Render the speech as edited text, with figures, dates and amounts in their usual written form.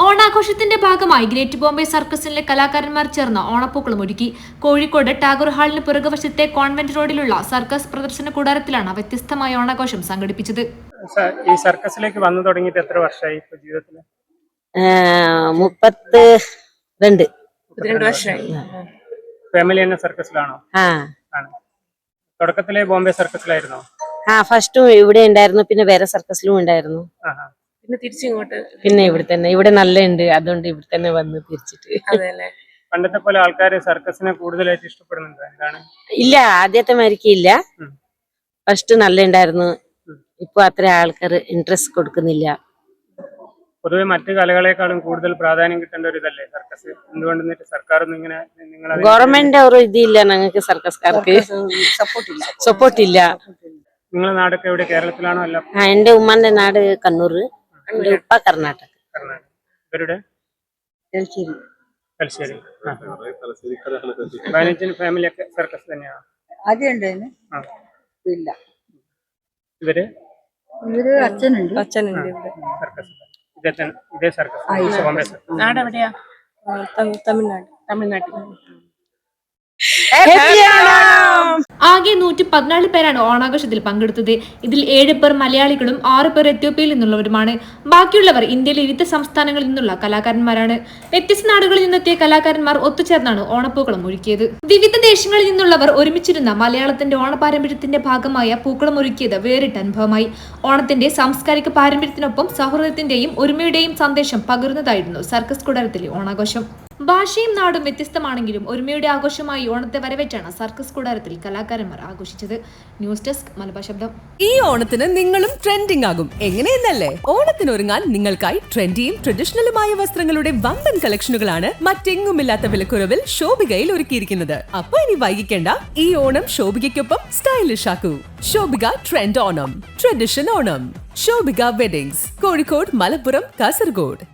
ഓണാഘോഷത്തിന്റെ ഭാഗമായി ഗ്രേറ്റ് ബോംബെ സർക്കസിലെ കലാകാരന്മാർ ചേർന്ന് ഓണപ്പൂക്കളം ഒരുക്കി. കോഴിക്കോട് ടാഗോർ ഹാളിന് പുറകുവശത്തെ കോൺവെന്റ് റോഡിലുള്ള സർക്കസ് പ്രദർശന കൂടാരത്തിലാണ് വ്യത്യസ്തമായ ഓണാഘോഷം സംഘടിപ്പിച്ചത്. ഈ സർക്കസിലേക്ക് വന്നു തുടങ്ങിയിട്ട് എത്ര വർഷമായി ജീവിതത്തിൽ? 32 വർഷമായി. ഫാമിലി തന്നെ സർക്കസിലാണോ? തുടക്കത്തിലെ ബോംബെ സർക്കസിലായിരുന്നോ? ഫസ്റ്റും ഇവിടെ ഉണ്ടായിരുന്നു, പിന്നെ വേറെ സർക്കസിലും ഉണ്ടായിരുന്നു. പിന്നെ തിരിച്ചിങ്ങോട്ട് പിന്നെ ഇവിടെ തന്നെ, ഇവിടെ നല്ല ഉണ്ട്, അതുകൊണ്ട് ഇവിടെ തന്നെ വന്ന് തിരിച്ചിട്ട്. പണ്ടത്തെ പോലെ ആൾക്കാര് സർക്കസിനെ കൂടുതലായിട്ട് ഇഷ്ടപ്പെടുന്നുണ്ട്? എന്താണ്? ഇല്ല, ആദ്യത്തെ മാതിരിക്ക് ഇല്ല. ഫസ്റ്റ് നല്ല ഉണ്ടായിരുന്നു, ഇപ്പൊ അത്ര ആൾക്കാർ ഇൻട്രസ്റ്റ് കൊടുക്കുന്നില്ല. പൊതുവെ മറ്റു കലകളെക്കാളും കൂടുതൽ പ്രാധാന്യം കിട്ടേണ്ട ഒരു ഇതല്ലേ സർക്കസ്? എന്തുകൊണ്ട് സർക്കാർ ഇങ്ങനെ ഗവൺമെന്റ് ഒരു ഇതില്ല ഞങ്ങൾക്ക്, സർക്കസ്കാർക്ക് സപ്പോർട്ട് ഇല്ല. നിങ്ങളുടെ നാടൊക്കെ എവിടെ? കേരളത്തിലാണോ? അല്ല, എന്റെ ഉമ്മാന്റെ നാട് കണ്ണൂർ, എന്റെ ഉപ്പ കർണാടക. ഇവരുടെ തലശ്ശേരി. ഫാമിലി ഒക്കെ സർക്കസ് തന്നെയാണ്? ആദ്യം ഉണ്ടായിരുന്നു, ഇല്ല. ഇവര് അച്ഛനുണ്ട്. സർക്കസ് ഇതേ സർക്കസ്. ബോംബെ സർക്കസ്. നാടെവിടെയാ? തമിഴ്നാട്ടിൽ. ആകെ 114 പേരാണ് ഓണാഘോഷത്തിൽ പങ്കെടുത്തത്. ഇതിൽ 7 പേർ മലയാളികളും 6 പേർ എത്യോപ്യയിൽ നിന്നുള്ളവരുമാണ്. ബാക്കിയുള്ളവർ ഇന്ത്യയിലെ വിവിധ സംസ്ഥാനങ്ങളിൽ നിന്നുള്ള കലാകാരന്മാരാണ്. വ്യത്യസ്ത നാടുകളിൽ നിന്നെത്തിയ കലാകാരന്മാർ ഒത്തുചേർന്നാണ് ഓണപ്പൂക്കളം ഒരുക്കിയത്. വിവിധ ദേശങ്ങളിൽ നിന്നുള്ളവർ ഒരുമിച്ചിരുന്ന മലയാളത്തിന്റെ ഓണപാരമ്പര്യത്തിന്റെ ഭാഗമായ പൂക്കളം ഒരുക്കിയത് വേറിട്ട അനുഭവമായി. ഓണത്തിന്റെ സാംസ്കാരിക പാരമ്പര്യത്തിനൊപ്പം സൗഹൃദത്തിന്റെയും ഒരുമയുടെയും സന്ദേശം പകരുന്നതായിരുന്നു സർക്കസ് കൂടാരത്തിലെ ഓണാഘോഷം. ഭാഷയും നാടും വ്യത്യസ്തമാണെങ്കിലും ഒരുമയുടെ ആഘോഷമായി ഓണത്തെ വരവേറ്റാണ് സർക്കസ് കൂടാരത്തിൽ കലാകാരന്മാർ ആഘോഷിച്ചത്. ന്യൂസ് ഡെസ്ക് മലബാർ ശബ്ദം. ഈ ഓണത്തിന് നിങ്ങളും ട്രെൻഡിംഗ് ആകും. എങ്ങനെയെന്നല്ലേ? ഓണത്തിനൊരുങ്ങാൻ നിങ്ങൾക്കായി ട്രെൻഡിയും ട്രഡീഷണലുമായ വസ്ത്രങ്ങളുടെ വമ്പൻ കളക്ഷനുകളാണ് മറ്റെങ്ങുമില്ലാത്ത വിലക്കുറവിൽ ശോഭികയിൽ ഒരുക്കിയിരിക്കുന്നത്. അപ്പൊ ഇനി വൈകിക്കേണ്ട, ഈ ഓണം ശോഭികയ്ക്കൊപ്പം സ്റ്റൈലിഷ് ആക്കൂ. Shobhika trend Onam, tradition Onam. Shobhika weddings, Kozhikode, Malappuram, Kasaragod.